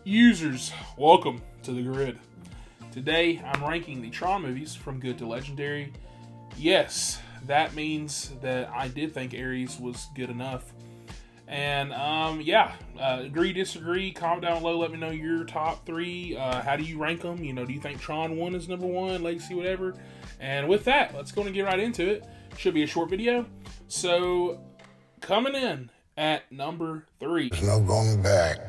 Users, welcome to the grid. Today, I'm ranking the TRON movies from good to legendary. Yes, that means that I did think Ares was good enough. And, agree, disagree, comment down below, let me know your top three. How do you rank them? Do you think TRON 1 is number one, Legacy, whatever? And with that, let's go and get right into it. Should be a short video. So, coming in at number 3. There's no going back.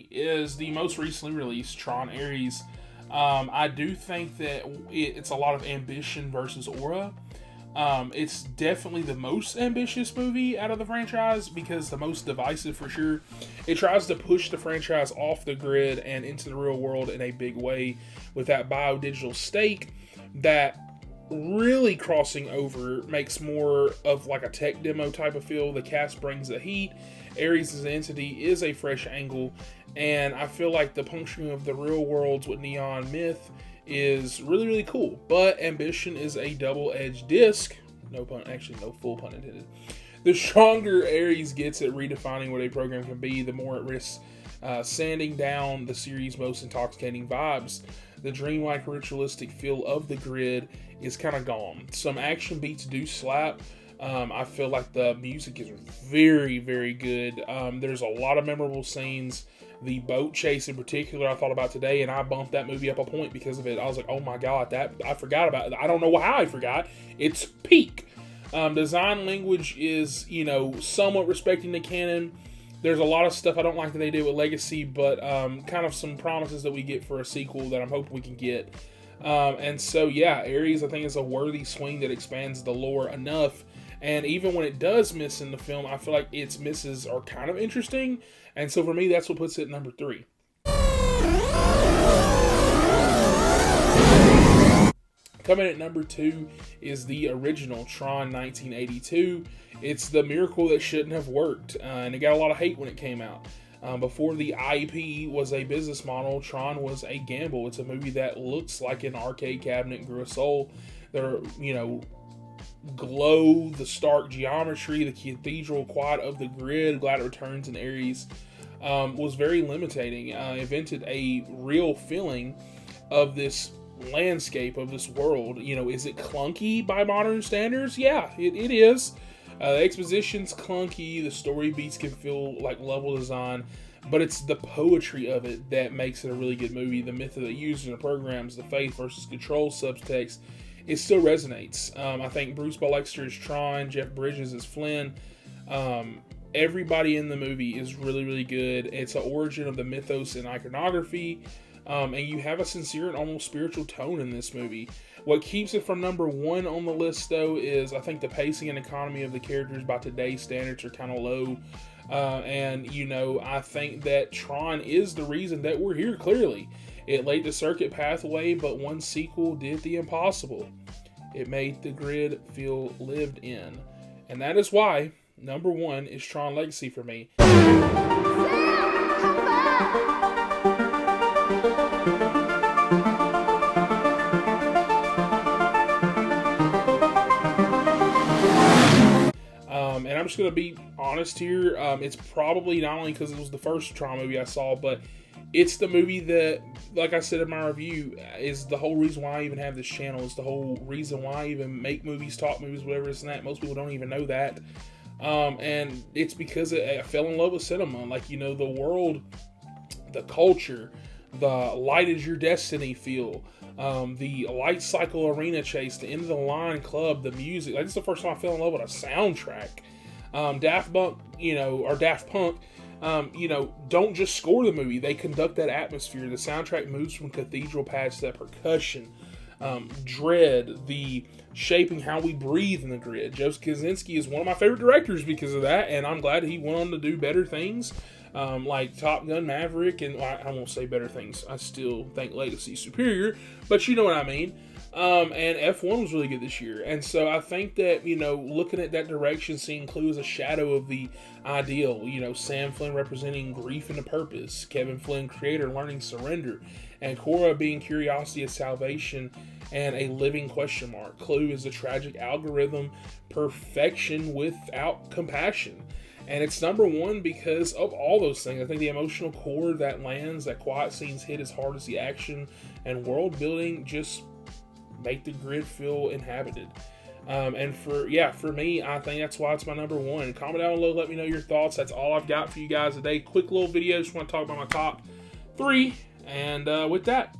Is the most recently released TRON Ares. I do think that it's a lot of ambition versus aura. It's definitely the most ambitious movie out of the franchise because the most divisive for sure. It tries to push the franchise off the grid and into the real world in a big way with that biodigital stake that really crossing over makes more of like a tech demo type of feel. The cast brings the heat. Ares as an entity is a fresh angle, and I feel like the puncturing of the real worlds with neon myth is really, really cool. But ambition is a double-edged disc. No full pun intended. The stronger Ares gets at redefining what a program can be, the more it risks sanding down the series' most intoxicating vibes. The dreamlike, ritualistic feel of the grid is kind of gone. Some action beats do slap. I feel like the music is very, very good. There's a lot of memorable scenes. The boat chase in particular I thought about today, and I bumped that movie up a point because of it. I was like, oh my god, that I forgot about it. I don't know how I forgot. It's peak. Design language is, somewhat respecting the canon. There's a lot of stuff I don't like that they did with Legacy, but kind of some promises that we get for a sequel that I'm hoping we can get. And so, yeah, Ares, I think, is a worthy swing that expands the lore enough. And even when it does miss in the film, I feel like its misses are kind of interesting. And so for me, that's what puts it at number 3. Coming at number 2 is the original TRON 1982. It's the miracle that shouldn't have worked. And it got a lot of hate when it came out. Before the IP was a business model, TRON was a gamble. It's a movie that looks like an arcade cabinet grew a soul. There, glow, the stark geometry, the cathedral quiet of the grid, glad it returns in Ares, was very limiting. Invented a real feeling of this landscape, of this world. Is it clunky by modern standards? Yeah, it is. The exposition's clunky, the story beats can feel like level design, but it's the poetry of it that makes it a really good movie. The myth of the user and the programs, the faith versus control subtext, it still resonates. I think Bruce Boxleiter is TRON, Jeff Bridges is Flynn. Everybody in the movie is really, really good. It's an origin of the mythos and iconography, and you have a sincere and almost spiritual tone in this movie. What keeps it from number 1 on the list, though, is I think the pacing and economy of the characters by today's standards are kind of low. I think that TRON is the reason that we're here, clearly. It laid the circuit pathway, but one sequel did the impossible. It made the grid feel lived in. And that is why number 1 is TRON Legacy for me. And I'm just going to be honest here. It's probably not only because it was the first TRON movie I saw, but it's the movie that, like I said in my review, is the whole reason why I even have this channel. It's the whole reason why I even make movies, talk movies, whatever it's that. Most people don't even know that. And it's because I fell in love with cinema. Like, the world, the culture, the light is your destiny feel, the light cycle arena chase, the end of the line club, the music. Like, this is the first time I fell in love with a soundtrack. Daft Punk, don't just score the movie. They conduct that atmosphere. The soundtrack moves from cathedral pads to that percussion, dread, the shaping how we breathe in the grid. Joseph Kosinski is one of my favorite directors because of that, and I'm glad he went on to do better things, like Top Gun Maverick, and I won't say better things. I still think Legacy's superior, but you know what I mean. And F1 was really good this year. And so I think that, looking at that direction, seeing Clue as a shadow of the ideal, Sam Flynn representing grief and a purpose, Kevin Flynn, creator, learning surrender, and Korra being curiosity is salvation and a living question mark. Clue is a tragic algorithm, perfection without compassion. And it's number one because of all those things. I think the emotional chord that lands, that quiet scenes hit as hard as the action and world building just make the grid feel inhabited. And for me, I think that's why it's my number one. Comment down below, let me know your thoughts. That's all I've got for you guys today. Quick little video, just want to talk about my top 3. And with that,